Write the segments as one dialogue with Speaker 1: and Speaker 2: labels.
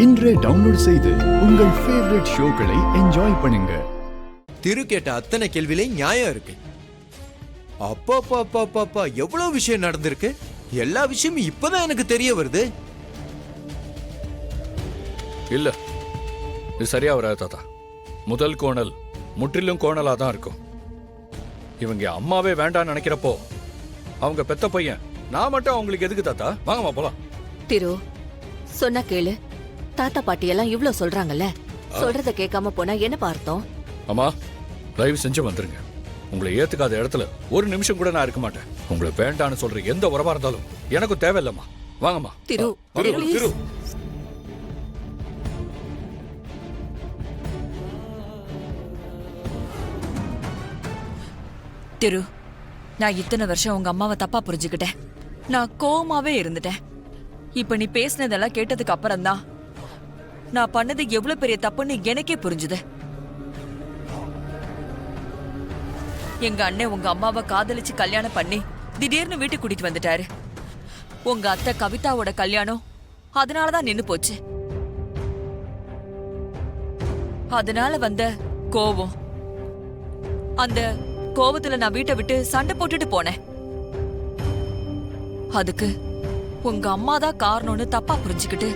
Speaker 1: இன்றே டவுன்லோட் செய்து உங்கள் ஃபேவரட் ஷோக்களை என்ஜாய் பண்ணுங்க.
Speaker 2: திரு கேட்ட அத்தனை கேள்வியிலே நியாயம் இருக்கு. அப்பா எவ்வளவு விஷயம் நடந்திருக்கு. எல்லா விஷயமும் இப்பதான் எனக்கு தெரிய வருது.
Speaker 3: இல்ல, இது சரியா வராது தாத்தா. முதல் கோணல் முற்றிலும் கோணலா தான் இருக்கும். இவங்க அம்மாவே வேண்டான்னு நினைக்கிறப்போ அவங்க பெத்த பையன் நான் மட்டும் அவங்களுக்கு எதுக்கு தாத்தா? வாங்கம்மா போலாம்.
Speaker 4: திரு சொன்னா கேளு. தாத்தா பாட்டி எல்லாம் இவ்ளோ சொல்றாங்கல்ல, சொல்றத கேட்காம போனா என்ன பார்த்தோம்?
Speaker 3: அம்மா தயவு செஞ்சு வந்துருங்க. உங்களை ஏத்துக்காத இடத்துல ஒரு நிமிஷம் கூட நான் இருக்க மாட்டேன். உங்களை வேண்டான்னு சொல்ற எந்த உறவா இருந்தாலும் எனக்கு தேவையில்லம்மா. வாங்கம்மா.
Speaker 4: திரு
Speaker 3: திரு
Speaker 5: திரு, நான் இத்தனை வருஷம் உங்க அம்மாவை தப்பா புரிஞ்சுக்கிட்டேன். நான் கோவமாவே இருந்துட்டேன். இப்ப நீ பேசினதெல்லாம் கேட்டதுக்கு அப்புறம் தான் நான் பண்ணது எவ்வளவு பெரிய தப்புன்னு எனக்கே புரிஞ்சுது. எங்க அண்ணன் உங்க அம்மாவை காதலிச்சு கல்யாணம் பண்ணி திடீர்னு வீட்டுக்கு கூட்டிட்டு வந்துட்டாரு. உங்க அத்தை கவிதாவோட கல்யாணம் அதனாலதான் நின்னு போச்சு. அதனால வந்த கோவம், அந்த கோவத்துல நான் வீட்டை விட்டு சண்டை போட்டுட்டு போனேன். அதுக்கு உங்க அம்மா தான் காரணம்னு தப்பா புரிஞ்சுக்கிட்டு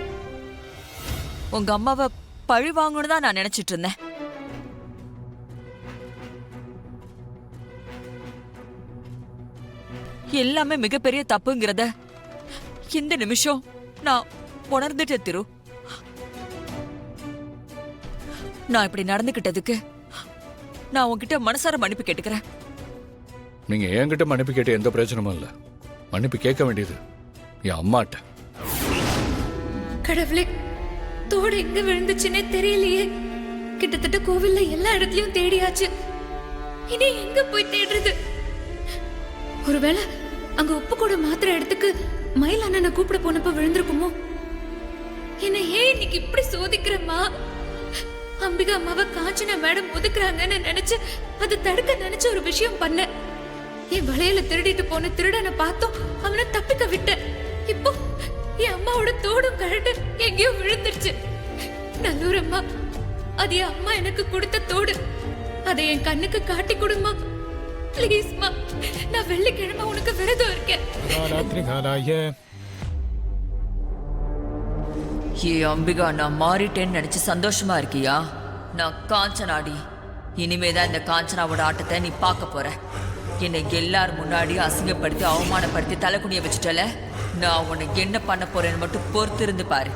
Speaker 5: உங்க அம்மாவை பழி வாங்கணும்னு தான் நான் நினைச்சிட்டு இருந்தேன். எல்லாமே மிகப்பெரிய தப்புங்கிறத இந்த நிமிஷம் நான் உணர்ந்துட்டேன் திரு. நான் இப்படி நடந்துகிட்டதுக்கு நான் உன்கிட்ட மனசார மன்னிப்பு கேட்டுக்கிறேன்.
Speaker 3: நீங்க என்கிட்ட மன்னிப்பு கேட்ட எந்த பிரச்சனமும் இல்ல. மன்னிப்பு கேட்க வேண்டியது என் அம்மாட்ட.
Speaker 6: கடவுளே, தோடு எங்க விழுந்துச்சுன்னே தெரியலையே. கிட்டத்தட்ட கோவில்ல எல்லா இடத்துலயும் தேடியாச்சு. இனி எங்க போய் தேடுறது? ஒருவேளை அங்க உப்பு கூட மாத்திர இடத்துக்கு மயில் அண்ணனை கூப்பிட போனப்ப விழுந்திருக்குமோ? என்ன ஏன் இன்னைக்கு இப்படி சோதிக்கிறமா? அம்பிகா அம்மாவை காஞ்சனா மேடம் ஒதுக்குறாங்கன்னு நினைச்சு அதை தடுக்க நினைச்ச ஒரு விஷயம் பண்ண. என் வளையல திருடிட்டு போன திருடனை பார்த்தோம், அவனை தப்பிக்க விட்டேன். இப்போ என் அம்மாவோட தோடும் கழட்டு எங்கேயோ விழுந்துருச்சு. நல்லூர் அம்மா, அது என் அம்மா எனக்கு கொடுத்த தோடு. அதை என் கண்ணுக்கு காட்டி கொடுமா பிளீஸ்மா. நான் வெள்ளிக்கிழமை உனக்கு விரதம் இருக்கேன்.
Speaker 5: ஏ அம்பிகா, நான் மாறிட்டேன்னு நினைச்சு சந்தோஷமா இருக்கியா? நான் காஞ்சனாடி. இனிமேதான் இந்த காஞ்சனாவோட ஆட்டத்தை நீ பார்க்க போற. என்னை எல்லாரும் முன்னாடி அசிங்கப்படுத்தி அவமானப்படுத்தி தலைக்குனிய வச்சுட்டல. நான் உனக்கு என்ன பண்ண போறேன்னு மட்டும் பொறுத்து இருந்து பாரு.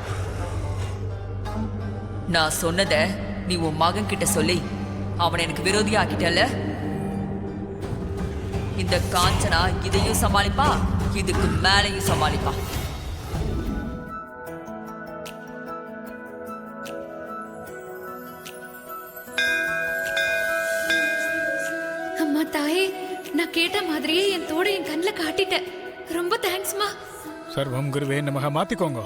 Speaker 5: நான் சொன்னத நீ உன் மகன் கிட்ட சொல்லி அவனை எனக்கு விரோதியா ஆக்கிட்டல. இந்த காஞ்சனா இதையும் சமாளிப்பா, இதுக்கு மேலையும் சமாளிப்பா.
Speaker 6: அம்மா தாயே, நான் கேட்ட மாதிரியே என் தோட என் கண்ணுல காட்டிட்டேன். ரொம்ப தேங்க்ஸ்மா.
Speaker 7: சர்வம் குருவே நமக. மாத்திக்கோங்க.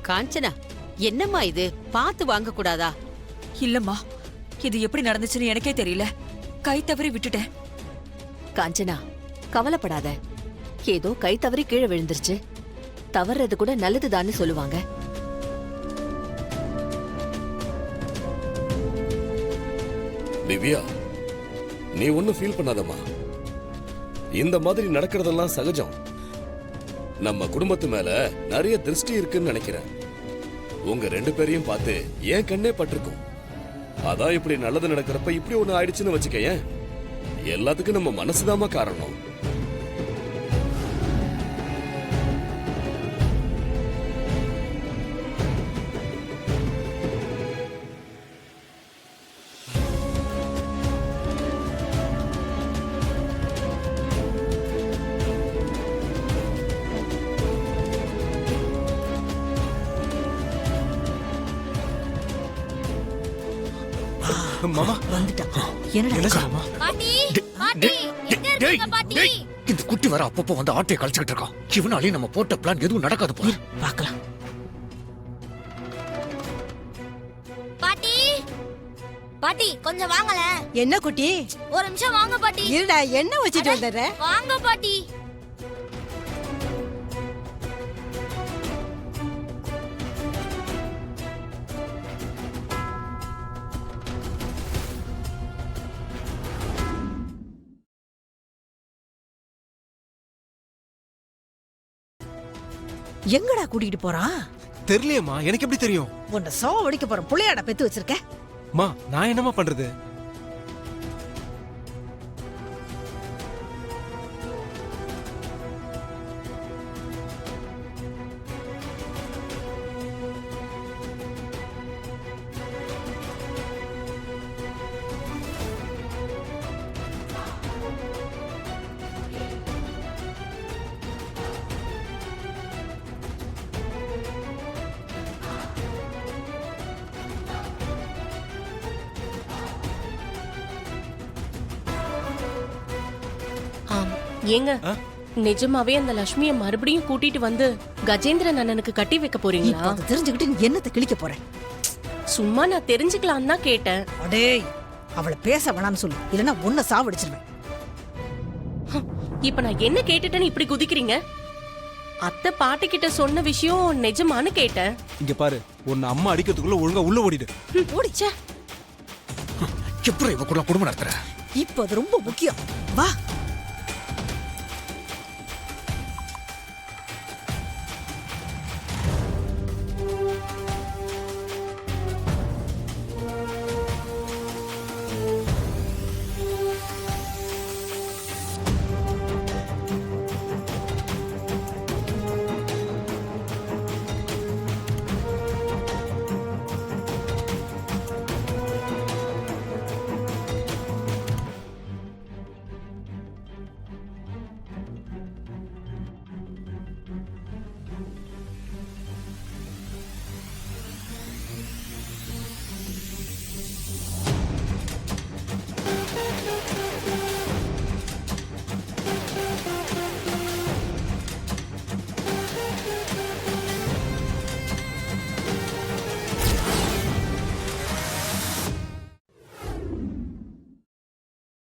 Speaker 4: காஞ்சனா, என்னம்மா இது? பார்த்து வாங்க கூடாதா?
Speaker 5: இல்லம்மா, இது எப்படி நடந்துச்சுன்னு எனக்கே தெரியல. கை தவறி விட்டுட்டேன்.
Speaker 4: காஞ்சனா, கவலைப்படாத. ஏதோ கை தவறி கீழே விழுந்துருச்சு. தவறது கூட நல்லதுதான்னு சொல்லுவாங்க.
Speaker 8: திவ்யா, நீ ஒன்னும் ஃபீல் பண்ணாதம்மா. இந்த மாதிரி நடக்கிறதெல்லாம் சகஜம். நம்ம குடும்பத்து மேல நிறைய திருஷ்டி இருக்குன்னு நினைக்கிறேன். உங்க ரெண்டு பேரையும் பார்த்து என் கண்ணே பட்டிருக்கும். அதான் இப்படி நல்லது நடக்கிறப்ப இப்படி ஒண்ணு ஆயிடுச்சுன்னு வச்சுக்கயேன். எல்லாத்துக்கும் நம்ம மனசுதாம்மா காரணம்.
Speaker 2: மாமா
Speaker 9: வந்துட்டான். என்னடா
Speaker 2: என்ன சொல்லுமா?
Speaker 6: பாட்டி பாட்டி எங்க இருக்கீங்க பாட்டி?
Speaker 3: இந்த குட்டி வர அப்பப்போ வந்து ஆட்டையை கழிச்சுக்கிட்டு இருக்கான். இவனாலே நம்ம போட்ட பிளான் எதுவும் நடக்காது போல.
Speaker 9: பார்க்கலாம்.
Speaker 6: பாட்டி பாட்டி கொஞ்சம் வாங்கல.
Speaker 9: என்ன குட்டி?
Speaker 6: ஒரு நிமிஷம் வாங்க பாட்டி.
Speaker 9: இருடா, என்ன வச்சிட்டு வந்துடுற?
Speaker 6: வாங்க பாட்டி.
Speaker 9: எங்கடா கூட்டிட்டு போறான்?
Speaker 2: தெரியலையேம்மா, எனக்கு எப்படி தெரியும்?
Speaker 9: உன்னை சாவ அடிக்க போறேன். புள்ளையாட பெத்து வச்சிருக்க.
Speaker 2: மா நான் என்னமா பண்றது?
Speaker 10: ஏங்க நிஜமாவே அந்த லட்சுமிய மறுபடியும் கூட்டிட்டு வந்து கஜேந்திரன் அண்ணனுக்கு கட்டி வைக்க
Speaker 9: இப்ப
Speaker 10: போறீங்களா?
Speaker 9: அதை தெரிஞ்சுக்கிட்டு நீ என்னத்தை கிழிக்க போற?
Speaker 10: சும்மா நான் தெரிஞ்சுக்கலாம் தான் கேட்டேன்.
Speaker 9: அடேய், அவளை பேச வேணாம்னு சொல்லு, இல்லைன்னா உன்னை சாவடிச்சிருவேன்.
Speaker 10: இப்ப நான் என்ன கேட்டுட்டேன்னு இப்படி குதிக்கிறீங்க? அத்தை பாட்டி கிட்ட சொன்ன விஷயம் நிஜமானு கேட்டேன்.
Speaker 2: இங்க பாரு, உன்னை அம்மா அடிக்கிறதுக்குள்ள ஒழுங்கா உள்ள ஓடிடு.
Speaker 9: ஓடிச்சே.
Speaker 3: எப்படி இவ கூட குடும்பம் நடத்துற?
Speaker 9: இப்ப அது ரொம்ப முக்கியம். வா.